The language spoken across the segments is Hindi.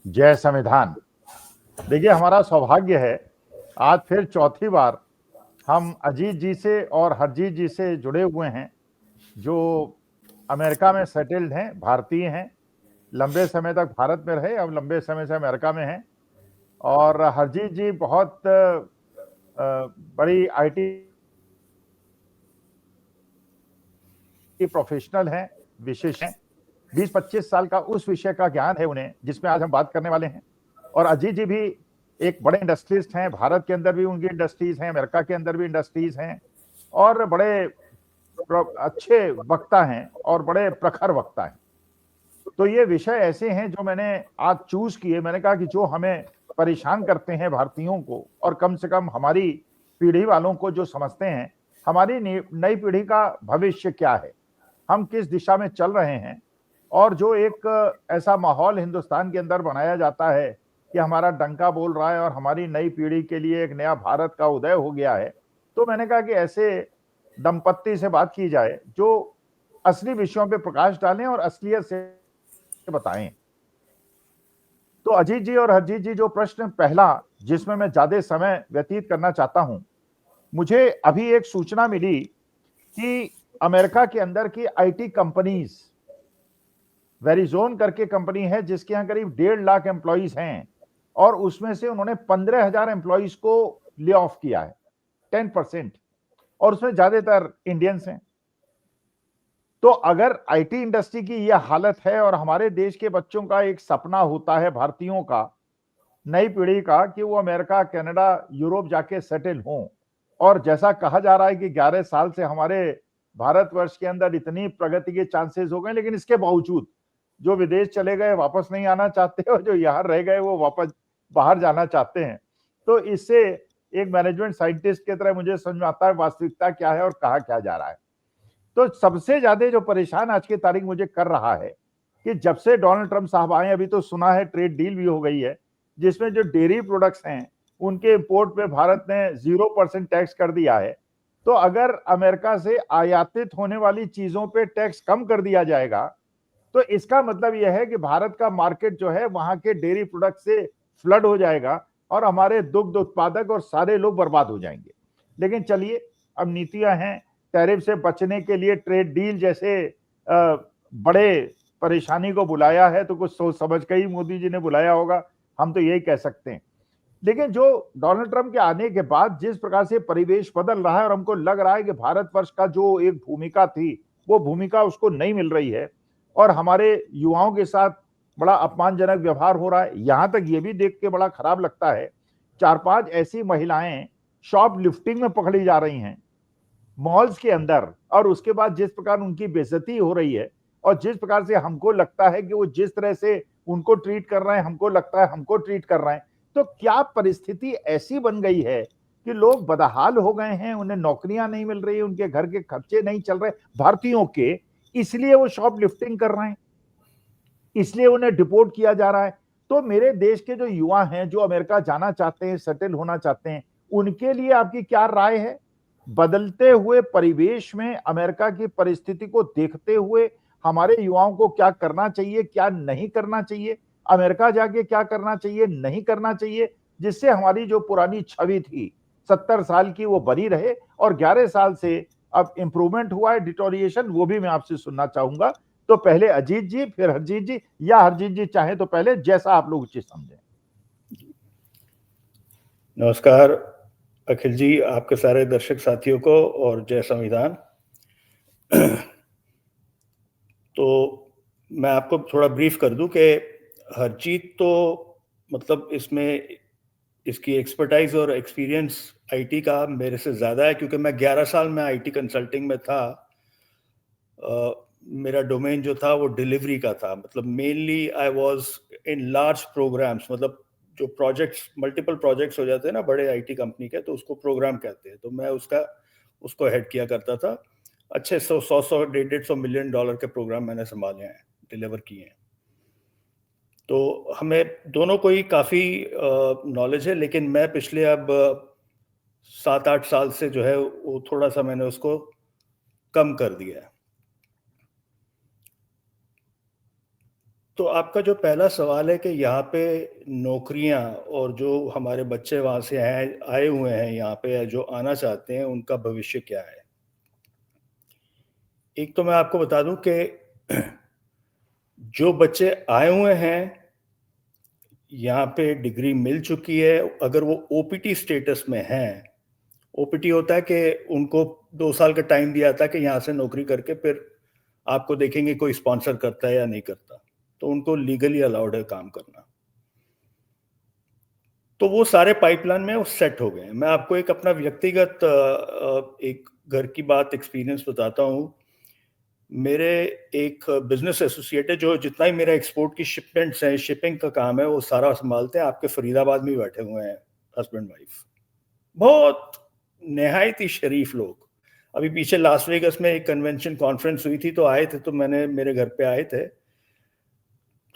जय संविधान। देखिए, हमारा सौभाग्य है आज फिर चौथी बार हम अजीत जी से और हरजीत जी से जुड़े हुए हैं, जो अमेरिका में सेटल्ड हैं, भारतीय हैं, लंबे समय तक भारत में रहे, अब लंबे समय से अमेरिका में हैं। और हरजीत जी बहुत बड़ी आईटी प्रोफेशनल हैं, विशेष हैं। 20-25 साल का उस विषय का ज्ञान है उन्हें, जिसमें आज हम बात करने वाले हैं। और अजीत जी भी एक बड़े इंडस्ट्रियलिस्ट हैं, भारत के अंदर भी उनकी इंडस्ट्रीज हैं, अमेरिका के अंदर भी इंडस्ट्रीज हैं, और बड़े अच्छे वक्ता हैं और बड़े प्रखर वक्ता हैं। तो ये विषय ऐसे हैं जो मैंने आज चूज किए। मैंने कहा कि जो हमें परेशान करते हैं भारतीयों को, और कम से कम हमारी पीढ़ी वालों को जो समझते हैं, हमारी नई पीढ़ी का भविष्य क्या है, हम किस दिशा में चल रहे हैं, और जो एक ऐसा माहौल हिंदुस्तान के अंदर बनाया जाता है कि हमारा डंका बोल रहा है और हमारी नई पीढ़ी के लिए एक नया भारत का उदय हो गया है। तो मैंने कहा कि ऐसे दंपत्ति से बात की जाए जो असली विषयों पे प्रकाश डालें और असलियत से बताएं। तो अजीत जी और हरजीत जी, जो प्रश्न पहला, जिसमें मैं ज्यादा समय व्यतीत करना चाहता हूं, मुझे अभी एक सूचना मिली कि अमेरिका के अंदर की आईटी कंपनीज, वेरिजोन करके कंपनी है जिसके यहाँ करीब 1.5 लाख एम्प्लॉइज हैं, और उसमें से उन्होंने 15,000 एम्प्लॉइज को ले ऑफ किया है, 10%, और उसमें ज्यादातर इंडियंस हैं। तो अगर आईटी इंडस्ट्री की यह हालत है, और हमारे देश के बच्चों का एक सपना होता है, भारतीयों का, नई पीढ़ी का, कि वो अमेरिका, कनाडा, यूरोप जाके सेटल हों, और जैसा कहा जा रहा है कि 11 साल से हमारे भारतवर्ष के अंदर इतनी प्रगति के चांसेस हो गए, लेकिन इसके बावजूद जो विदेश चले गए वापस नहीं आना चाहते, और जो यहाँ रह गए वो वापस बाहर जाना चाहते हैं। तो इससे एक मैनेजमेंट साइंटिस्ट की तरह मुझे समझ में आता है वास्तविकता क्या है और कहा क्या जा रहा है। तो सबसे ज्यादा जो परेशान आज की तारीख मुझे कर रहा है कि जब से डोनाल्ड ट्रंप साहब आए, अभी तो सुना है ट्रेड डील भी हो गई है, जिसमें जो डेयरी प्रोडक्ट्स हैं उनके इंपोर्ट पे भारत ने 0% टैक्स कर दिया है। तो अगर अमेरिका से आयातित होने वाली चीजों पे टैक्स कम कर दिया जाएगा, तो इसका मतलब यह है कि भारत का मार्केट जो है वहां के डेयरी प्रोडक्ट से फ्लड हो जाएगा, और हमारे दुग्ध उत्पादक और सारे लोग बर्बाद हो जाएंगे। लेकिन चलिए, अब नीतियां हैं, टैरिफ से बचने के लिए ट्रेड डील जैसे बड़े परेशानी को बुलाया है, तो कुछ सोच समझ के ही मोदी जी ने बुलाया होगा, हम तो यही कह सकते हैं। लेकिन जो डोनाल्ड ट्रंप के आने के बाद जिस प्रकार से परिवेश बदल रहा है, और हमको लग रहा है कि भारतवर्ष का जो एक भूमिका थी वो भूमिका उसको नहीं मिल रही है, और हमारे युवाओं के साथ बड़ा अपमानजनक व्यवहार हो रहा है। यहां तक ये भी देख के बड़ा खराब लगता है, 4-5 ऐसी महिलाएं शॉप लिफ्टिंग में पकड़ी जा रही हैं मॉल्स के अंदर, और उसके बाद जिस प्रकार उनकी बेइज्जती हो रही है, और जिस प्रकार से हमको लगता है कि वो जिस तरह से उनको ट्रीट कर रहे हैं, हमको लगता है हमको ट्रीट कर रहे हैं। तो क्या परिस्थिति ऐसी बन गई है कि लोग बदहाल हो गए हैं, उन्हें नौकरियां नहीं मिल रही, उनके घर के खर्चे नहीं चल रहे भारतीयों के, इसलिए वो शॉप लिफ्टिंग कर रहे हैं, इसलिए उन्हें डिपोर्ट किया जा रहा है। तो मेरे देश के जो युवा हैं, जो अमेरिका जाना चाहते हैं, सेटल होना चाहते हैं, उनके लिए आपकी क्या राय है? बदलते हुए परिवेश में अमेरिका की परिस्थिति को देखते हुए हमारे युवाओं को क्या करना चाहिए, क्या नहीं करना चाहिए, अमेरिका जाके क्या करना चाहिए, नहीं करना चाहिए, जिससे हमारी जो पुरानी छवि थी 70 साल की वो बनी रहे, और 11 साल से अब इंप्रूवमेंट हुआ है, डिटोरिएशन, वो भी मैं आपसे सुनना चाहूंगा। तो पहले अजीत जी, फिर हरजीत जी, या हरजीत जी चाहे तो पहले, जैसा आप लोग उचित समझें। नमस्कार अखिल जी, आपके सारे दर्शक साथियों को, और जय संविधान। तो मैं आपको थोड़ा ब्रीफ कर दूं कि हरजीत तो मतलब इसमें इसकी एक्सपर्टाइज और एक्सपीरियंस आईटी का मेरे से ज़्यादा है, क्योंकि मैं 11 साल में आईटी कंसल्टिंग में था। मेरा डोमेन जो था वो डिलीवरी का था, मतलब mainly I was in large programmes, मतलब जो प्रोजेक्ट्स, मल्टीपल प्रोजेक्ट्स हो जाते हैं ना बड़े आईटी कंपनी के, तो उसको प्रोग्राम कहते हैं। तो मैं उसको हेड किया करता था। अच्छे 100-150 मिलियन डॉलर के प्रोग्राम मैंने संभाले हैं, डिलीवर किए हैं। तो हमें दोनों को ही काफ़ी नॉलेज है, लेकिन मैं पिछले अब 7-8 साल से जो है वो थोड़ा सा मैंने उसको कम कर दिया है। तो आपका जो पहला सवाल है कि यहाँ पे नौकरियाँ और जो हमारे बच्चे वहाँ से आए हुए हैं यहाँ पे या जो आना चाहते हैं उनका भविष्य क्या है। एक तो मैं आपको बता दूं कि जो बच्चे आए हुए हैं यहाँ पे डिग्री मिल चुकी है, अगर वो ओपीटी स्टेटस में हैं, ओपीटी होता है कि उनको 2 साल का टाइम दिया था कि यहाँ से नौकरी करके फिर आपको देखेंगे कोई स्पॉन्सर करता है या नहीं करता, तो उनको लीगली अलाउड है काम करना। तो वो सारे पाइपलाइन में वो सेट हो गए हैं। मैं आपको एक अपना व्यक्तिगत एक घर की बात एक्सपीरियंस बताता हूँ। मेरे एक बिजनेस एसोसिएट है जो जितना ही मेरा एक्सपोर्ट की शिपमेंट्स हैं, शिपिंग का काम है, वो सारा संभालते हैं। आपके फरीदाबाद में ही बैठे हुए हैं हस्बैंड वाइफ, बहुत नहायत ही शरीफ लोग। अभी पीछे लास वेगस में एक कन्वेंशन कॉन्फ्रेंस हुई थी तो आए थे, तो मैंने मेरे घर पे आए थे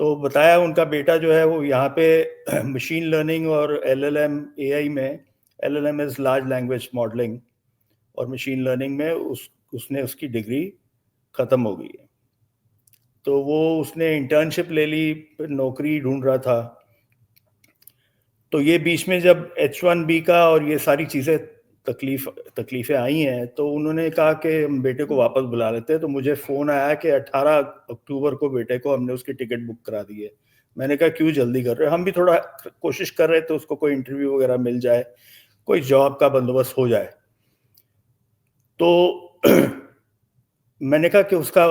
तो बताया उनका बेटा जो है वो यहाँ पे मशीन लर्निंग और एलएलएम एआई में, LLM is large language modelling, और मशीन लर्निंग में उसने उसकी डिग्री ख़त्म हो गई है। तो वो उसने इंटर्नशिप ले ली, फिर नौकरी ढूंढ रहा था। तो ये बीच में जब H1B का और ये सारी चीज़ें तकलीफ़ें आई हैं, तो उन्होंने कहा कि हम बेटे को वापस बुला लेते हैं। तो मुझे फ़ोन आया कि 18 अक्टूबर को बेटे को हमने उसकी टिकट बुक करा दी है। मैंने कहा क्यों जल्दी कर रहे हो? हम भी थोड़ा कोशिश कर रहे थे उसको कोई इंटरव्यू वगैरह मिल जाए, कोई जॉब का बंदोबस्त हो जाए। तो मैंने कहा कि उसका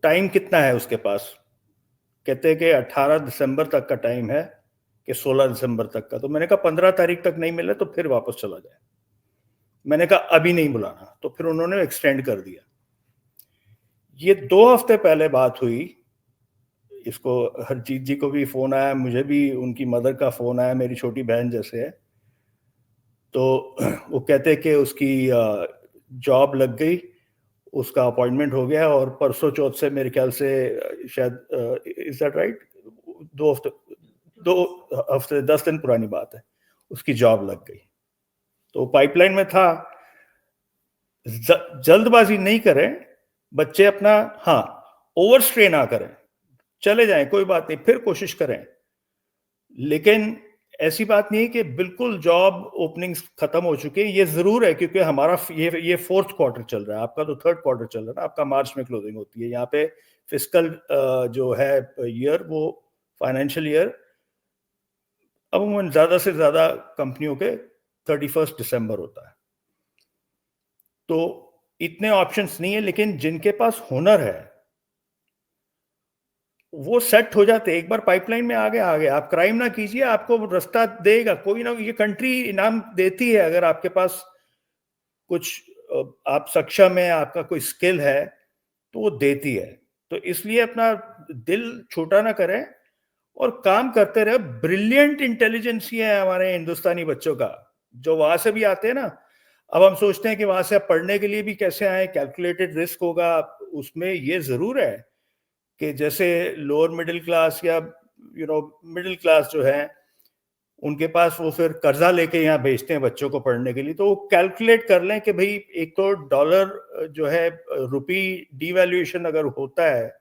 टाइम कितना है उसके पास? कहते हैं कि 18 दिसंबर तक का टाइम है कि 16 दिसंबर तक का। तो मैंने कहा 15 तारीख तक नहीं मिले तो फिर वापस चला जाए। मैंने कहा अभी नहीं बुलाना, तो फिर उन्होंने एक्सटेंड कर दिया। ये 2 हफ्ते पहले बात हुई। इसको हरजीत जी को भी फोन आया, मुझे भी उनकी मदर का फोन आया, मेरी छोटी बहन जैसे है। तो वो कहते कि उसकी जॉब लग गई, उसका अपॉइंटमेंट हो गया और परसों चौथ से मेरे ख्याल से शायद इज दैट राइट, 2 हफ्ते 10 दिन पुरानी बात है, उसकी जॉब लग गई। तो पाइपलाइन में था। जल्दबाजी नहीं करें बच्चे अपना, हाँ ओवर स्ट्रे ना करें, चले जाएं कोई बात नहीं, फिर कोशिश करें। लेकिन ऐसी बात नहीं है कि बिल्कुल जॉब ओपनिंग्स खत्म हो चुके हैं। ये जरूर है क्योंकि हमारा ये 4th क्वार्टर चल रहा है, आपका तो 3rd क्वार्टर चल रहा है ना, आपका मार्च में क्लोजिंग होती है। यहाँ पे फिस्कल जो है ईयर, वो फाइनेंशियल ईयर अमूमन ज्यादा से ज्यादा कंपनियों के 31 दिसंबर होता है। तो इतने ऑप्शंस नहीं है, लेकिन जिनके पास हुनर है वो सेट हो जाते। एक बार पाइपलाइन में आ गए, आप क्राइम ना कीजिए, आपको रास्ता देगा कोई ना। ये कंट्री इनाम देती है अगर आपके पास कुछ आप सक्षम है, आपका कोई स्किल है तो वो देती है। तो इसलिए अपना दिल छोटा ना करें और काम करते रहे। ब्रिलियंट इंटेलिजेंस ही है हमारे हिंदुस्तानी बच्चों का, जो वहां से भी आते हैं ना। अब हम सोचते हैं कि वहां से आप पढ़ने के लिए भी कैसे आए, कैलकुलेटेड रिस्क होगा उसमें। ये जरूर है कि जैसे लोअर मिडिल क्लास या मिडिल क्लास जो है, उनके पास वो फिर कर्जा लेके यहाँ भेजते हैं बच्चों को पढ़ने के लिए। तो वो कैलकुलेट कर लें कि भाई एक तो डॉलर जो है, रुपी डिवैल्यूएशन अगर होता है,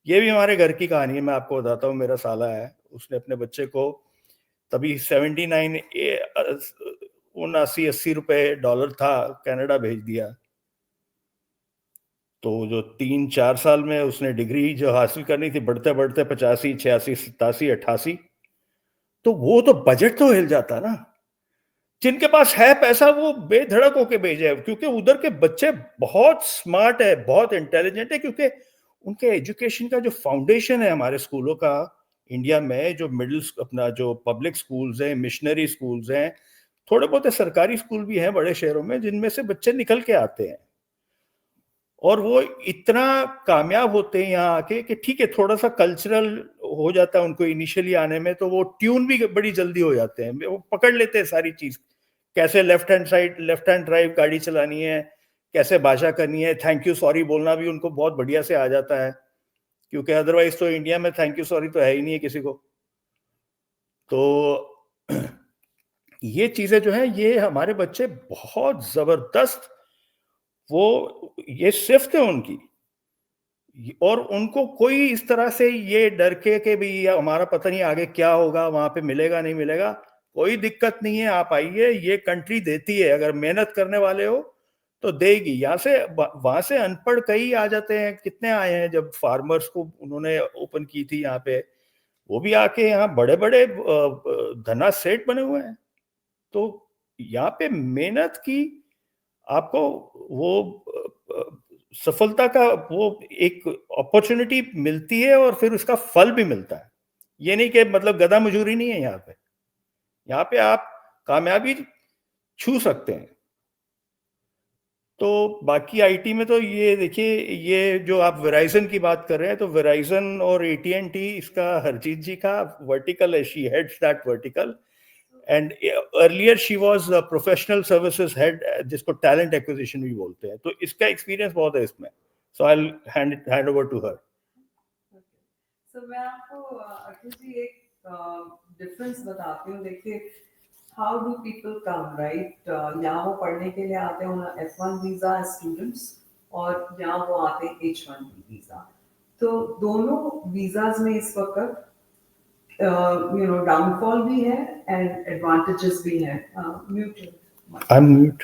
ये भी हमारे घर की कहानी है। मैं आपको बताता हूँ, मेरा साला है, उसने अपने बच्चे को तभी 79 79-80 रुपए डॉलर था, कनाडा भेज दिया। तो जो 3-4 साल में उसने डिग्री जो हासिल करनी थी, बढ़ते बढ़ते 85, 86, 87, 88, तो वो तो बजट तो हिल जाता ना। जिनके पास है पैसा वो बेधड़क होके भेजे, क्योंकि उधर के बच्चे बहुत स्मार्ट है, बहुत इंटेलिजेंट है, क्योंकि उनके एजुकेशन का जो फाउंडेशन है हमारे स्कूलों का, इंडिया में जो मिडिल अपना जो पब्लिक स्कूल्स हैं, मिशनरी स्कूल्स हैं, थोड़े बहुत सरकारी स्कूल भी हैं बड़े शहरों में, जिनमें से बच्चे निकल के आते हैं और वो इतना कामयाब होते हैं यहाँ आके कि ठीक है, थोड़ा सा कल्चरल हो जाता है उनको इनिशियली आने में, तो वो ट्यून भी बड़ी जल्दी हो जाते हैं, वो पकड़ लेते हैं सारी चीज, कैसे लेफ्ट हैंड ड्राइव गाड़ी चलानी है, कैसे भाषा करनी है, थैंक यू सॉरी बोलना भी उनको बहुत बढ़िया से आ जाता है, क्योंकि अदरवाइज तो इंडिया में थैंक यू सॉरी तो है ही नहीं है किसी को। तो ये चीजें जो है, ये हमारे बच्चे बहुत जबरदस्त, वो ये सिफ्त है उनकी, और उनको कोई इस तरह से ये डर के भी हमारा पता नहीं आगे क्या होगा, वहां पे मिलेगा नहीं मिलेगा, कोई दिक्कत नहीं है, आप आइए, ये कंट्री देती है, अगर मेहनत करने वाले हो तो देगी। यहाँ से वहां से अनपढ़ कई आ जाते हैं, कितने आए हैं जब फार्मर्स को उन्होंने ओपन की थी यहाँ पे, वो भी आके यहाँ बड़े बड़े धना सेठ बने हुए हैं। तो यहाँ पे मेहनत की आपको वो सफलता का वो एक अपॉर्चुनिटी मिलती है और फिर उसका फल भी मिलता है। ये नहीं कि मतलब गधा मजूरी नहीं है यहाँ पे, यहाँ पे आप कामयाबी छू सकते हैं। तो बाकी आईटी में तो ये देखिए, ये जो आप वेराइजन की बात कर रहे हैं, तो वेराइजन और एटी&टी इसका हरजीत जी का वर्टिकल है, she heads that vertical, and earlier she was professional services head, जिसको टैलेंट एक्विजिशन भी बोलते हैं, तो इसका एक्सपीरियंस बहुत है इसमें। So I will hand over to her. सो मैं आपको अखिल जी एक डिफरेंस बताती हूँ। देखिए, how do people come, right? यहाँ वो पढ़ने के लिए आते हैं F1 वीजा स्टूडेंट्स, और यहाँ वो आते हैं H1B वीजा। तो दोनों वीजाज में इस वक्त डाउनफॉल भी है एंड एडवांटेजेस भी है। म्यूट।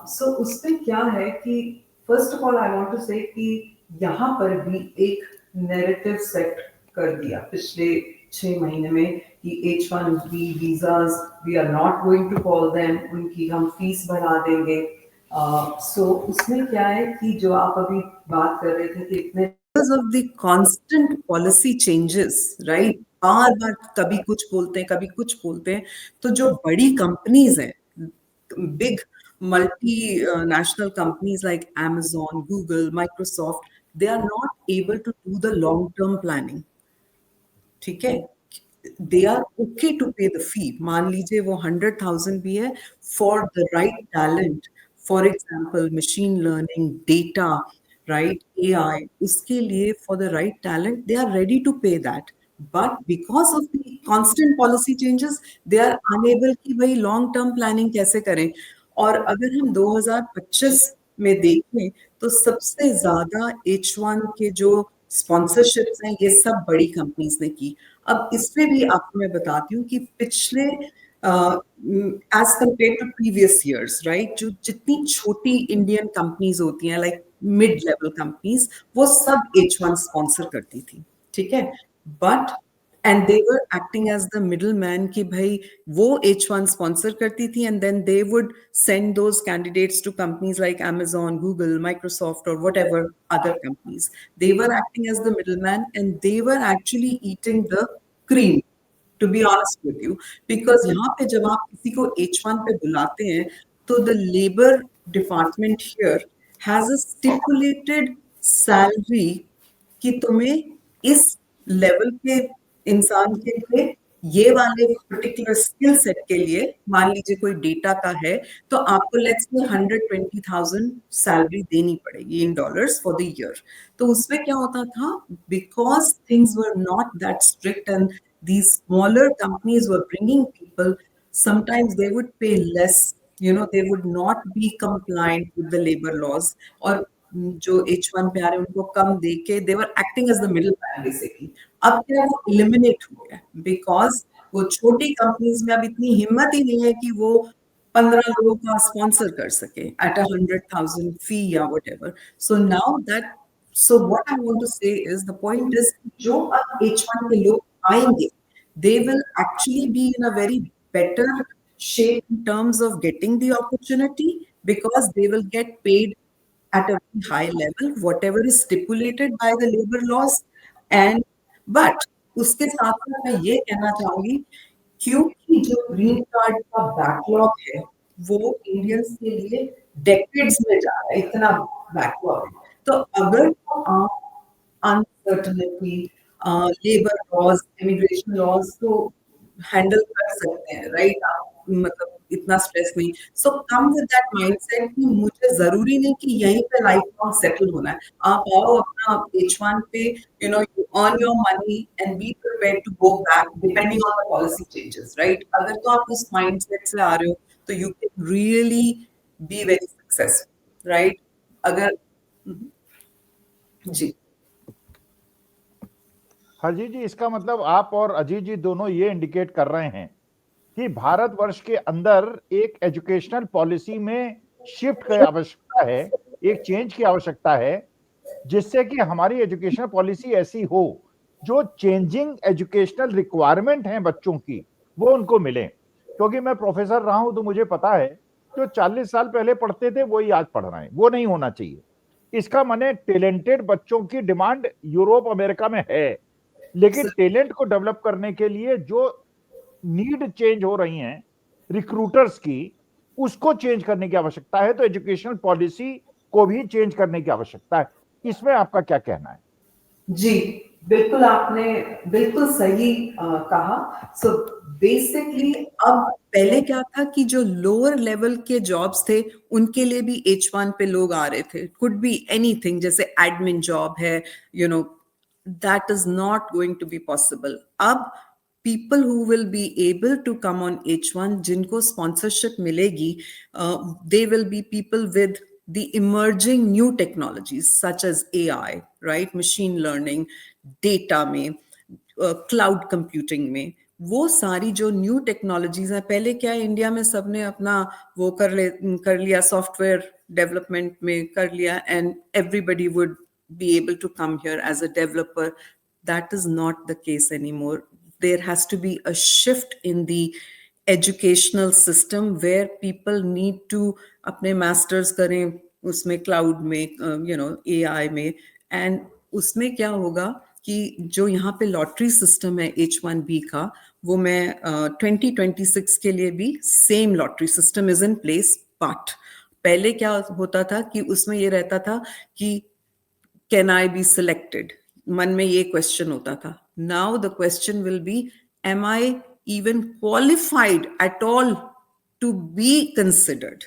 सो उसमें क्या है कि first of all I want to say कि यहाँ पर भी एक नैरेटिव सेट कर दिया पिछले 6 महीने में कि H1B visas we are not going to call them, उनकी हम फीस बढ़ा देंगे। सो उसमें क्या है कि जो आप अभी बात कर रहे थे कि इतने because of the constant policy changes, right? बार बार कभी कुछ बोलते हैं, कभी कुछ बोलते हैं, तो जो बड़ी कंपनीज हैं, big multinational companies like Amazon, Google, Microsoft, they are not able to do the long-term planning. ठीक है? They are okay to pay the fee. मान लीजिए वो 100,000 भी है for the right talent. For example, machine learning, data, right? AI. उसके लिए for the right talent, they are ready to pay that. But because of the constant policy changes, they are unable कि भाई long term planning कैसे करें। और अगर हम 2025 में देखें तो सबसे ज्यादा H1 के जो स्पॉन्सरशिप्स हैं ये सब बड़ी कंपनीज ने की। अब इसमें भी आपको मैं बताती हूँ कि पिछले as compared to previous years, right, जो जितनी छोटी इंडियन कंपनीज होती हैं लाइक मिड लेवल कंपनीज, वो सब H1 स्पॉन्सर करती थी, ठीक है? But and they were acting as the middle man कि भाई वो H1 स्पॉन्सर करती थी and then they would send those candidates to companies like Amazon, Google, Microsoft or whatever other companies. They were acting as the middleman and they were actually eating the cream, to be honest with you, because यहाँ पे जब आप किसी को H1 पे बुलाते हैं तो the labor department here has a stipulated salary कि तुम्हें इस लेवल के इंसान के लिए ये वाले पर्टिकुलर स्किल सेट के लिए, मान लीजिए कोई डेटा का है, तो आपको लेट्स से 120,000 सैलरी देनी पड़ेगी in dollars for the year. तो उसमें क्या होता था, because things were not that strict and these smaller companies were bringing people, sometimes they would pay less, they would not be compliant with the labor laws, और जो H1 पे आ रहे हैं उनको कम दे के they were acting as the middleman basically। अब क्या वो eliminate हो गया because वो छोटी कंपनीज में अब इतनी हिम्मत ही नहीं है कि वो 15 लोगों का स्पॉन्सर कर सके at 100,000 fee या whatever। So now that, so what I want to say is, the point is जो अब H1 के लोग आएंगे, they will actually be in a very better shape in terms of getting the opportunity because they will get paid at a very high level, whatever is stipulated by the labor laws। And but उसके साथ साथ मैं ये कहना चाहूंगी, क्योंकि जो ग्रीन कार्ड का बैकलॉग है वो इंडियंस के लिए डेकेड्स में जा रहा है, इतना बैकलॉग है। तो अगर तो आप uncertainty, labour laws, immigration laws को हैंडल कर सकते हैं, राइट? आप मतलब इतना स्ट्रेस नहीं। So come with that mindset कि मुझे जरूरी नहीं कि यहीं पे लाइफ लॉन्ग सेटल होना है। आप आओ अपना H1 पे, you earn your money and be prepared to go back depending on the policy changes, right? अगर तो आप उस माइंडसेट से आ रहे हो तो you can really be very successful, right? अगर जी हरजीत जी, इसका मतलब आप और अजीत जी दोनों ये इंडिकेट कर रहे हैं कि भारतवर्ष के अंदर एक एजुकेशनल पॉलिसी में शिफ्ट की आवश्यकता है, एक चेंज की आवश्यकता है, जिससे कि हमारी एजुकेशनल पॉलिसी ऐसी हो जो चेंजिंग एजुकेशनल रिक्वायरमेंट हैं बच्चों की, वो उनको मिले। क्योंकि मैं प्रोफेसर रहा हूं तो मुझे पता है, जो 40 साल पहले पढ़ते थे वही आज पढ़ रहे हैं, वो नहीं होना चाहिए। इसका माने टैलेंटेड बच्चों की डिमांड यूरोप अमेरिका में है, लेकिन टैलेंट को डेवलप करने के लिए जो नीड चेंज हो रही हैं रिक्रूटर्स की, उसको चेंज करने की आवश्यकता है। तो एजुकेशनल पॉलिसी को भी चेंज करने की आवश्यकता है। इसमें आपका क्या कहना है? जी, बिल्कुल, आपने बिल्कुल सही कहा। सो बेसिकली अब पहले क्या था कि जो लोअर लेवल के जॉब्स थे उनके लिए भी H1 पे लोग आ रहे थे, कुड बी एनीथिंग, जैसे एडमिन जॉब है, you know, that is not going to be possible. अब people who will be able to come on H1, जिनको sponsorship मिलेगी, they will be people with the emerging new technologies such as AI, right? Machine learning, data में, cloud computing में, वो सारी जो न्यू टेक्नोलॉजीज हैं, पहले क्या है, इंडिया में सबने अपना वो कर लिया, सॉफ्टवेयर डेवलपमेंट में कर लिया, and everybody would be able to come here as a developer. That is not the case anymore. There has to be a shift in the educational system where people need to अपने masters करें उसमें cloud में, AI में, and उसमें क्या होगा कि जो यहाँ पे लॉटरी सिस्टम है H1B का, वो मैं 2026 के लिए भी same lottery system is in place. But पहले क्या होता था कि उसमें ये रहता था कि can I be selected? मन में ये क्वेश्चन होता था। Now the question will be, am I even qualified at all to be considered?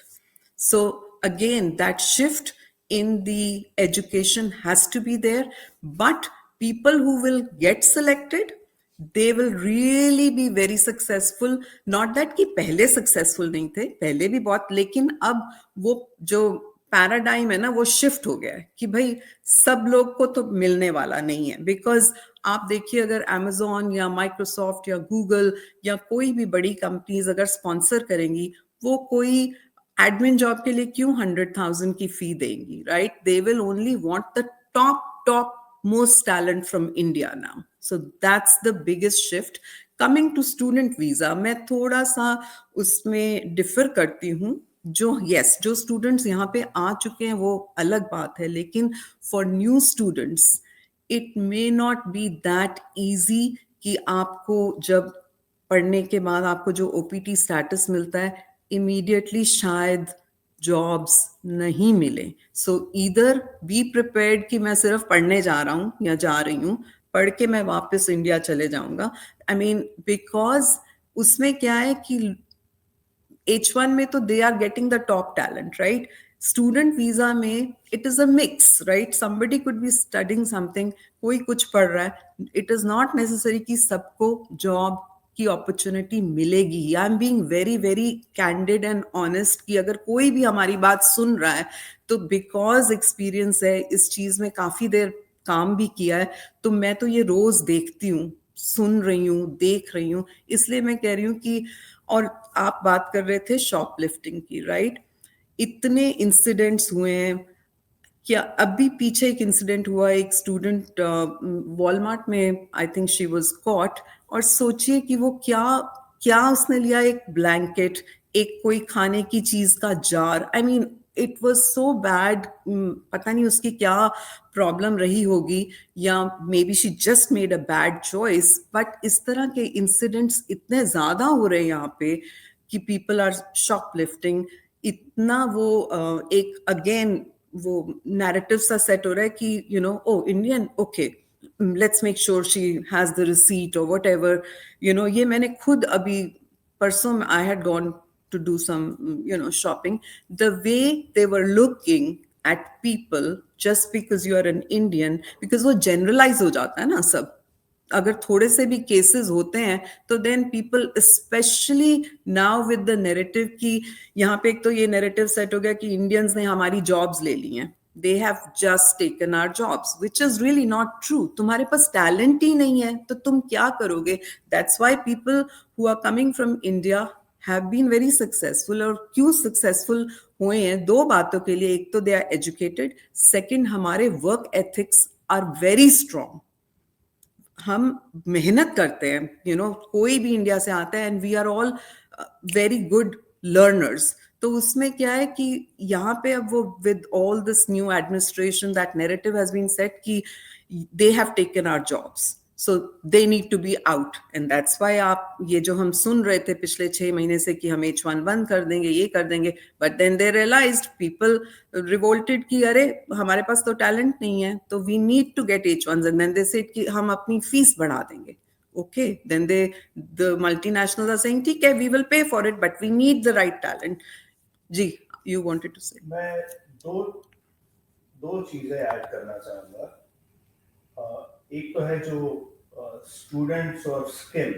So again, that shift in the education has to be there, but people who will get selected, they will really be very successful. Not that कि पहले successful नहीं थे, पहले भी बहुत, लेकिन अब वो जो पैराडाइम है ना, वो शिफ्ट हो गया है कि भाई सब लोग को तो मिलने वाला नहीं है। बिकॉज आप देखिए, अगर Amazon या माइक्रोसॉफ्ट या गूगल या कोई भी बड़ी कंपनीज अगर स्पॉन्सर करेंगी, वो कोई एडमिन जॉब के लिए क्यों 100,000 की फी देंगी, right? They will only want the top most talent from India now. So that's the biggest shift. Coming to student visa, मैं थोड़ा सा उसमें डिफर करती हूँ। जो स्टूडेंट्स यहाँ पे आ चुके हैं वो अलग बात है, लेकिन for new students it may not be that easy कि आपको जब पढ़ने के बाद आपको जो OPT स्टेटस मिलता है, इमीडिएटली शायद जॉब्स नहीं मिले। सो ईदर बी प्रिपेयर्ड कि मैं सिर्फ पढ़ने जा रहा हूँ या जा रही हूँ, पढ़ के मैं वापस इंडिया चले जाऊंगा। आई मीन, बिकॉज उसमें क्या है कि H1 में तो they are getting the top talent, right? Student visa में it is a mix, right? Somebody could be studying something, कोई कुछ पढ़ रहा है। It is not necessary कि सबको job की opportunity मिलेगी। I am being very very candid and honest कि अगर कोई भी हमारी बात सुन रहा है तो because experience है, इस चीज में काफी देर काम भी किया है, तो मैं तो ये रोज देखती हूँ, सुन रही हूँ, देख रही हूँ, इसलिए मैं कह रही हूँ कि। और आप बात कर रहे थे शॉपलिफ्टिंग की, राइट? इतने इंसिडेंट्स हुए हैं। क्या अभी पीछे एक इंसिडेंट हुआ, एक स्टूडेंट वॉलमार्ट में, I think she was cot, और सोचिए कि वो क्या उसने लिया, एक ब्लैंकेट, एक कोई खाने की चीज का jar. I mean it was so bad. पता नहीं उसकी क्या प्रॉब्लम रही होगी, या may be she just made a bad choice. But इस तरह के इंसिडेंट्स इतने ज्यादा हो रहे हैं यहाँ पे कि पीपल आर शॉपलिफ्टिंग। इतना वो एक अगेन वो नैरेटिव सा सेट हो रहा है कि oh Indian, okay, let's make sure she has the receipt और वट एवर। ये मैंने खुद अभी परसों I had gone to do some shopping. The way they were looking at people just because you are an Indian, because वो generalize हो जाता है ना सब। अगर थोड़े से भी केसेस होते हैं तो then people, specially now with the narrative कि यहाँ पे एक तो ये नैरेटिव सेट हो गया कि इंडियंस ने हमारी जॉब्स ले ली हैं, they have just taken our jobs, which is really not true. तुम्हारे पास talent ही नहीं है तो तुम क्या करोगे? That's why people who are coming from India have been very successful. और क्यों successful हुए हैं? दो बातों के लिए, एक तो they are educated, second हमारे work ethics are very strong. हम मेहनत करते हैं, कोई भी इंडिया से आता है and we are all very good learners. तो उसमें क्या है कि यहाँ पे अब वो with all this new administration that narrative has been set कि they have taken our jobs, so they need to be out. And that's why आप ये जो हम सुन रहे थे पिछले 6 महीने से कि हम H1 बंद कर देंगे, ये कर देंगे, but then they realised, people revolted कि अरे हमारे पास तो टैलेंट नहीं है, तो we need to get H1s. And then they said कि हम अपनी फीस बढ़ा देंगे. Okay, then the multinationals are saying, ठीक है, we will pay for it, but we need the right talent. Ji, you wanted to say. मैं दो चीजें ऐड करना चाहूंगा. एक तो है जो स्टूडेंट्स और स्किल,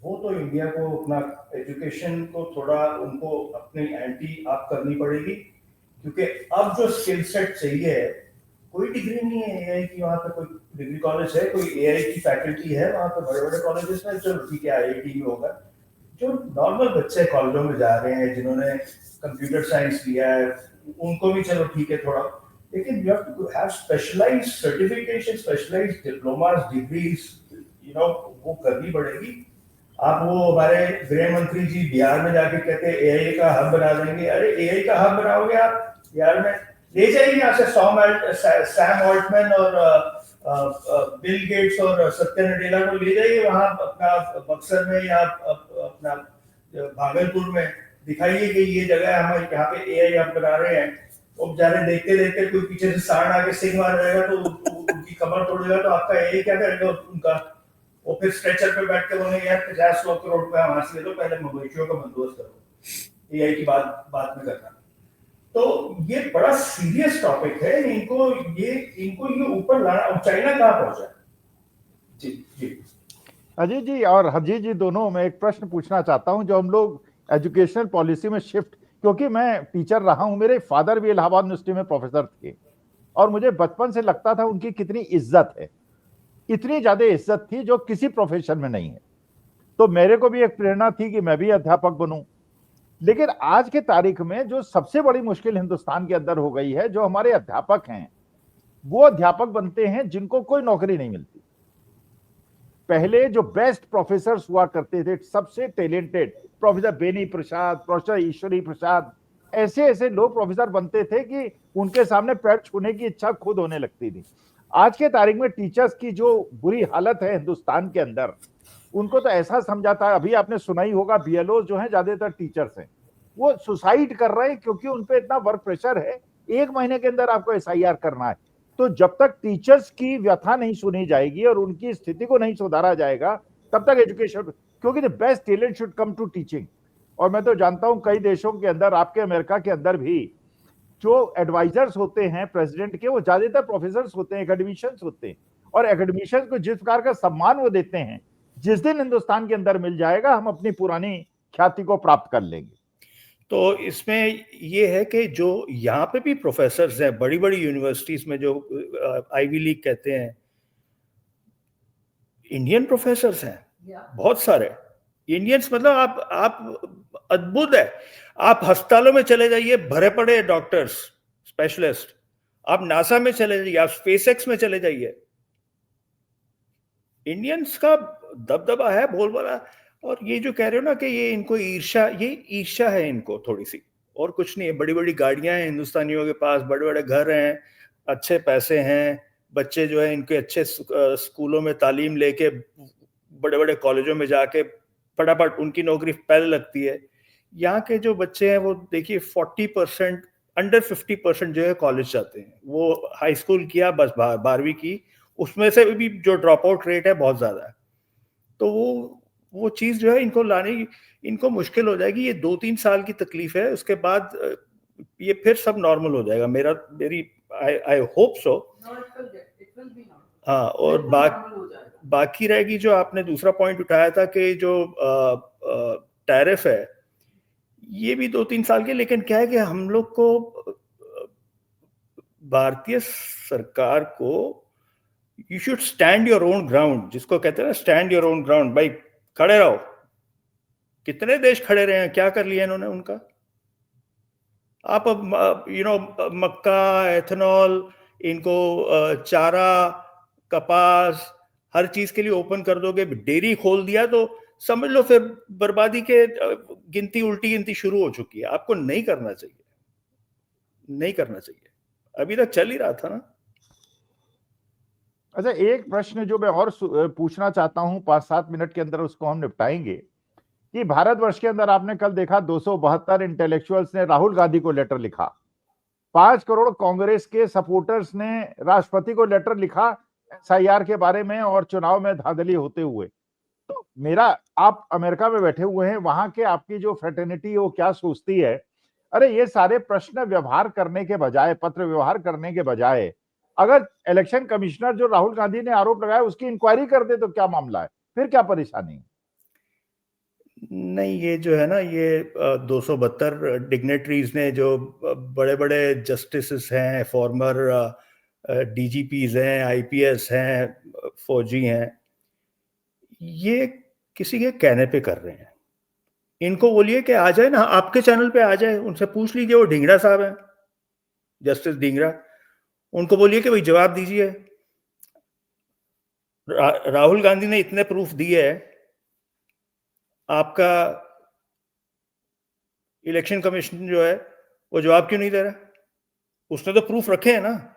वो तो इंडिया को अपना एजुकेशन को थोड़ा उनको अपनी एंटी आप करनी पड़ेगी, क्योंकि अब जो स्किल सेट चाहिए है, कोई डिग्री नहीं है एआई की. वहाँ पे कोई डिग्री कॉलेज है, कोई एआई की फैकल्टी है वहाँ पे, बड़े बड़े कॉलेजेस में, चलो ठीक है आईआईटी में होगा. जो नॉर्मल बच्चे कॉलेजों में जा रहे हैं, जिन्होंने कंप्यूटर साइंस लिया है, उनको भी चलो ठीक है थोड़ा, लेकिन you have to have specialised certification, specialised diplomas, degrees, वो करनी पड़ेगी. आप वो हमारे गृह मंत्री जी बिहार में जाके कहते हैं एआई का हब बना देंगे. अरे एआई का हब बनाओगे आप बिहार में, ले जाइए यहाँ से सैम ऑल्टमैन और बिल गेट्स और सत्य नडेला को ले जाइए वहाँ अपना बक्सर में या अपना भागलपुर में, दिखाइए कि ये जगह हम यहाँ पे एआई हब बना रहे हैं. वो बेचारे देखते देखते कोई पीछे से सांड आके सिंह मार रहेगा तो उनकी कमर तोड़ेगा, तो आपका एआई क्या करेगा उनका? वो फिर स्ट्रेचर पे बैठ के बोलेंगे यार 50-100 करोड़ रुपया हमारे से ले लो, पहले मवेशियों का बंदोबस्त करो, एआई की बात में करना. तो ये बड़ा सीरियस टॉपिक है. इनको ये ऊपर लाना. चाइना कहाँ पहुंचा? जी अजीत जी और हरजीत जी दोनों, मैं एक प्रश्न पूछना चाहता हूं. जो हम लोग एजुकेशनल पॉलिसी में शिफ्ट, क्योंकि मैं टीचर रहा हूं, मेरे फादर भी इलाहाबाद यूनिवर्सिटी में प्रोफेसर थे, और मुझे बचपन से लगता था उनकी कितनी इज्जत है. इतनी ज्यादा इज्जत थी जो किसी प्रोफेशन में नहीं है. तो मेरे को भी एक प्रेरणा थी कि मैं भी अध्यापक बनूं. लेकिन आज के तारीख में जो सबसे बड़ी मुश्किल हिंदुस्तान के अंदर हो गई है, जो हमारे अध्यापक हैं वो अध्यापक बनते हैं जिनको कोई नौकरी नहीं मिलती. पहले जो बेस्ट प्रोफेसर हुआ करते थे, सबसे talented, professor Beni Prasad, professor Ishwari Prasad, ऐसे लोग प्रोफेसर बनते थे कि उनके सामने पैर छूने की इच्छा खुद होने लगती थी. आज के तारीख में टीचर्स की जो बुरी हालत है हिंदुस्तान के अंदर, उनको तो ऐसा समझाता है. अभी आपने सुना ही होगा, बीएलओ जो है ज्यादातर टीचर्स हैं, वो सुसाइड कर रहे हैं क्योंकि उनपे इतना वर्क प्रेशर है. 1 महीने के अंदर आपको एसआईआर करना है. तो जब तक टीचर्स की व्यथा नहीं सुनी जाएगी और उनकी स्थिति को नहीं सुधारा जाएगा, तब तक एजुकेशन, क्योंकि the best talent should come to teaching. और मैं तो जानता हूं कई देशों के अंदर, आपके अमेरिका के अंदर भी, जो एडवाइजर्स होते हैं प्रेसिडेंट के, वो ज्यादातर प्रोफेसर होते हैं, एकेडमिशियंस होते हैं. और एकेडमिशियंस को जिस प्रकार का सम्मान वो देते हैं, जिस दिन हिंदुस्तान के अंदर मिल जाएगा, हम अपनी पुरानी ख्याति को प्राप्त कर लेंगे. तो इसमें ये है कि जो यहाँ पे भी प्रोफेसर्स हैं बड़ी बड़ी यूनिवर्सिटीज में, जो आईवी लीग कहते हैं, इंडियन प्रोफेसर्स हैं बहुत सारे. इंडियंस, मतलब आप अद्भुत है. आप अस्पतालों में चले जाइए, भरे पड़े डॉक्टर्स, स्पेशलिस्ट. आप नासा में चले जाइए, आप स्पेसएक्स में चले जाइए, इंडियंस का दबदबा है बोलबाला. और ये जो कह रहे हो ना कि ये इनको ईर्ष्या है इनको थोड़ी सी, और कुछ नहीं है. बड़ी बड़ी गाड़ियां हैं हिंदुस्तानियों के पास, बड़े बड़े घर हैं, अच्छे पैसे हैं, बच्चे जो है इनके अच्छे स्कूलों में तालीम लेके बड़े बड़े कॉलेजों में जाके फटाफट उनकी नौकरी पहले लगती है. यहाँ के जो बच्चे हैं वो देखिए 40%, अंडर 50% जो है कॉलेज जाते हैं. वो हाई स्कूल किया, बस 12वीं की, उसमें से भी जो ड्रॉप आउट रेट है बहुत ज्यादा है. तो वो चीज जो है इनको लाने, इनको मुश्किल हो जाएगी. ये 2-3 साल की तकलीफ है, उसके बाद ये फिर सब नॉर्मल हो जाएगा. मेरी आई होप सो. हाँ, और बाकी रहेगी जो आपने दूसरा पॉइंट उठाया था कि जो टैरिफ है, ये भी 2-3 साल के. लेकिन क्या है कि हम लोग को भारतीय सरकार को you should stand your own ground, जिसको कहते हैं ना स्टैंड योर ओन ग्राउंड। भाई खड़े रहो। कितने देश खड़े रहे हैं, क्या कर लिया इन्होंने उनका? आप अब मक्का, एथेनॉल, इनको चारा, कपास, हर चीज के लिए ओपन कर दोगे। डेयरी खोल दिया तो समझ लो फिर बर्बादी के उल्टी गिनती शुरू हो चुकी है। आपको नहीं करना चाहिए, नहीं करना चाहिए। अभी तक चल ही रहा था ना। अच्छा, एक प्रश्न जो मैं और पूछना चाहता हूं, 5-7 मिनट के अंदर उसको हम निपटाएंगे, कि भारतवर्ष के अंदर आपने कल देखा 272 इंटेलेक्चुअल्स ने राहुल गांधी को लेटर लिखा, 5 करोड़ कांग्रेस के सपोर्टर्स ने राष्ट्रपति को लेटर लिखा एसआईआर के बारे में और चुनाव में धांधली होते हुए। तो मेरा, आप अमेरिका में बैठे हुए हैं, वहां के आपकी जो फ्रेटर्निटी वो क्या सोचती है? अरे ये सारे प्रश्न व्यवहार करने के बजाय, पत्र व्यवहार करने के बजाय, अगर इलेक्शन कमिश्नर जो राहुल गांधी ने आरोप लगाया उसकी इंक्वायरी कर दे तो क्या मामला है? फिर क्या परेशानी है? नहीं, ये जो है ना, ये 272 डिग्नेटरीज ने, जो बड़े बड़े जस्टिस हैं, फॉर्मर डीजीपीज हैं, आईपीएस हैं, फौजी हैं, ये किसी के कहने पे कर रहे हैं। इनको बोलिए कि आ जाए ना, आपके चैनल पे आ जाए, उनसे पूछ लीजिए। वो ढींगरा साहब हैं, जस्टिस ढींगरा, उनको बोलिए कि भाई जवाब दीजिए। राहुल गांधी ने इतने प्रूफ दिए है, आपका इलेक्शन कमीशन जो है वो जवाब क्यों नहीं दे रहा? उसने तो प्रूफ रखे हैं ना,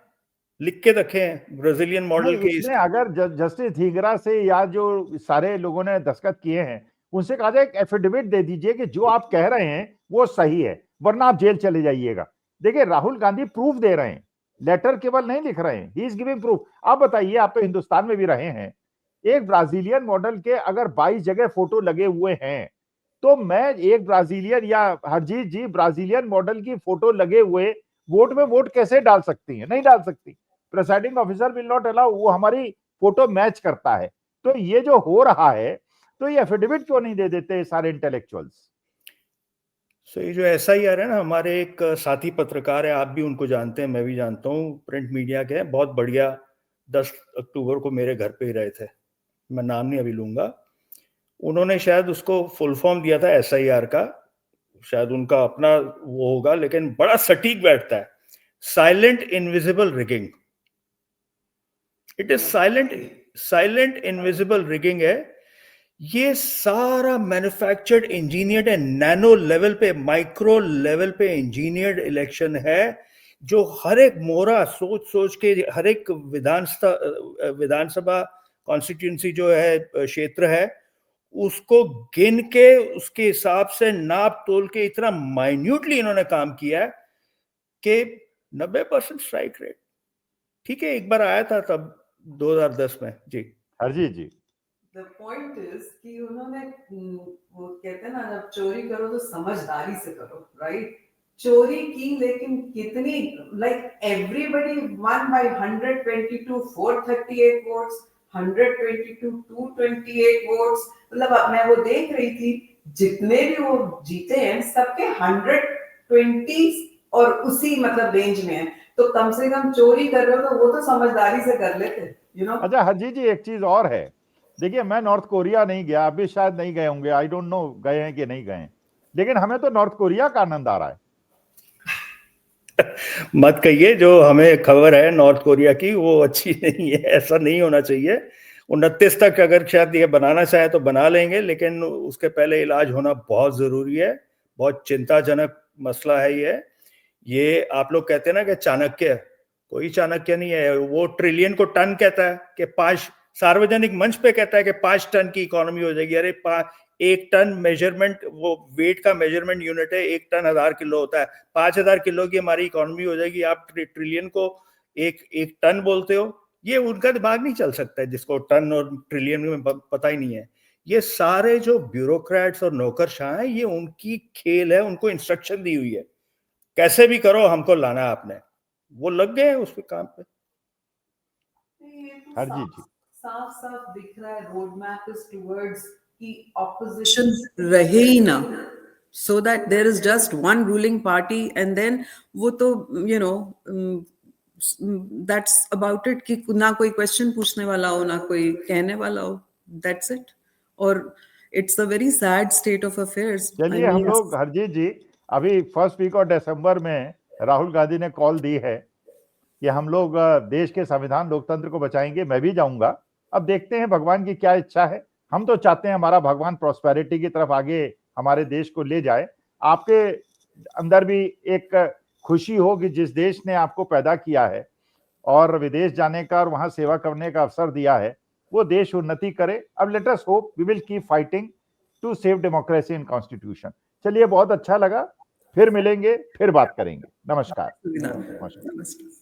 लिख के रखे हैं ब्राजीलियन मॉडल के। उसने अगर जस्टिस ढींगरा से या जो सारे लोगों ने दस्तखत किए हैं उनसे कहा जाए एक एफिडेविट दे दीजिए कि जो आप कह रहे हैं वो सही है, वरना आप जेल चले जाइएगा। देखिए राहुल गांधी प्रूफ दे रहे हैं, लेटर केवल नहीं लिख रहे हैं, ही इज गिविंग प्रूफ। आप बताइए, आप तो हिंदुस्तान में भी रहे हैं, एक ब्राजीलियन मॉडल के अगर 22 जगह फोटो लगे हुए हैं, तो मैं एक ब्राजीलियन, या हरजीत जी ब्राजीलियन मॉडल की फोटो लगे हुए वोट में वोट कैसे डाल सकती है? नहीं डाल सकती। Presiding officer will not allow, वो हमारी फोटो मैच करता है। तो ये जो हो रहा है, तो ये एफिडेविट क्यों नहीं दे देते सारे इंटेलेक्चुअल्स? सो ये जो एसआईआर है ना, हमारे एक साथी पत्रकार है, आप भी उनको जानते हैं, मैं भी जानता हूँ, प्रिंट मीडिया के हैं, बहुत बढ़िया। 10 अक्टूबर को मेरे घर पे ही रहे थे, मैं नाम नहीं अभी लूंगा। उन्होंने शायद उसको फुल फॉर्म दिया था एसआईआर का, शायद उनका अपना वो होगा, लेकिन बड़ा सटीक बैठता है। Silent invisible rigging, it is silent invisible rigging है। ये सारा मैन्युफैक्चर्ड इंजीनियर्ड है, नैनो लेवल पे, माइक्रो लेवल पे इंजीनियर्ड इलेक्शन है, जो हर एक मोहरा सोच सोच के, हर एक विधानसभा कॉन्स्टिट्यूंसी जो है, क्षेत्र है, उसको गिन के उसके हिसाब से नाप तोल के इतना माइन्यूटली इन्होंने काम किया है कि 90% स्ट्राइक रेट। ठीक है, एक बार आया था तब 2010 में। जी हरजीत जी, The point is कि उन्होंने वो कहते हैं ना, जब चोरी करो तो समझदारी से करो, राइट? चोरी की, लेकिन कितनी, like everybody won by 122 438 votes, 122 228 votes। मतलब मैं वो देख रही थी, जितने भी वो जीते हैं सबके 120 और उसी मतलब रेंज में है। तो कम से कम चोरी कर रहे हो तो वो तो समझदारी से कर लेते, यू नो। अच्छा हरजीत जी, एक चीज और है। देखिए मैं नॉर्थ कोरिया नहीं गया, अभी शायद नहीं गए होंगे, आई डोंट नो गए हैं कि नहीं गए, लेकिन हमें तो नॉर्थ कोरिया का आनंद आ रहा है। मत कहिए, जो हमें खबर है नॉर्थ कोरिया की वो अच्छी नहीं है, ऐसा नहीं होना चाहिए। 29 तक अगर शायद ये बनाना चाहे तो बना लेंगे, लेकिन उसके पहले इलाज होना बहुत जरूरी है। बहुत चिंताजनक मसला है ये आप लोग कहते हैं ना कि चाणक्य, कोई चाणक्य नहीं है। वो ट्रिलियन को टन कहता है कि 5, सार्वजनिक मंच पे कहता है कि 5 टन की इकोनॉमी हो जाएगी। अरे 1 टन मेजरमेंट, वो वेट का मेजरमेंट यूनिट है, 1 टन 1000 किलो होता है। 5000 किलो की हमारी इकोनॉमी हो जाएगी, आप ट्रिलियन को एक टन बोलते हो। ये उनका दिमाग नहीं चल सकता है, जिसको टन और ट्रिलियन में पता ही नहीं है। ये सारे जो ब्यूरोक्रेट्स और नौकरशाह हैं, ये उनकी खेल है, उनको इंस्ट्रक्शन दी हुई है, कैसे भी करो हमको लाना है आपने। वो लग गए उस पे काम पे। हरजीत जी, साफ साफ दिख रहा है, रोड मैप इज टुवर्ड्स कि ऑपोजिशन रहे ही ना, so that there is just one ruling party, and then वो तो you know that's about it, कि ना कोई क्वेश्चन पूछने वाला हो, ना कोई कहने वाला हो, दैट्स इट. और it's a very sad state of affairs. चलिए हम लोग, हरजीत जी, अभी फर्स्ट वीक ऑफ दिसंबर में राहुल गांधी ने कॉल दी है कि हम लोग देश के संविधान लोकतंत्र को बचाएंगे, मैं भी जाऊंगा. अब देखते हैं भगवान की क्या इच्छा है. हम तो चाहते हैं हमारा भगवान प्रॉस्पेरिटी की तरफ आगे हमारे देश को ले जाए. आपके अंदर भी एक खुशी हो कि जिस देश ने आपको पैदा किया है और विदेश जाने का और वहां सेवा करने का अवसर दिया है, वो देश उन्नति करे. अब let us hope we will keep fighting to save democracy in constitution. चलिए, बहुत अच्छा लगा. फिर मिलेंगे, फिर बात करेंगे. नमस्कार. नमस्कार.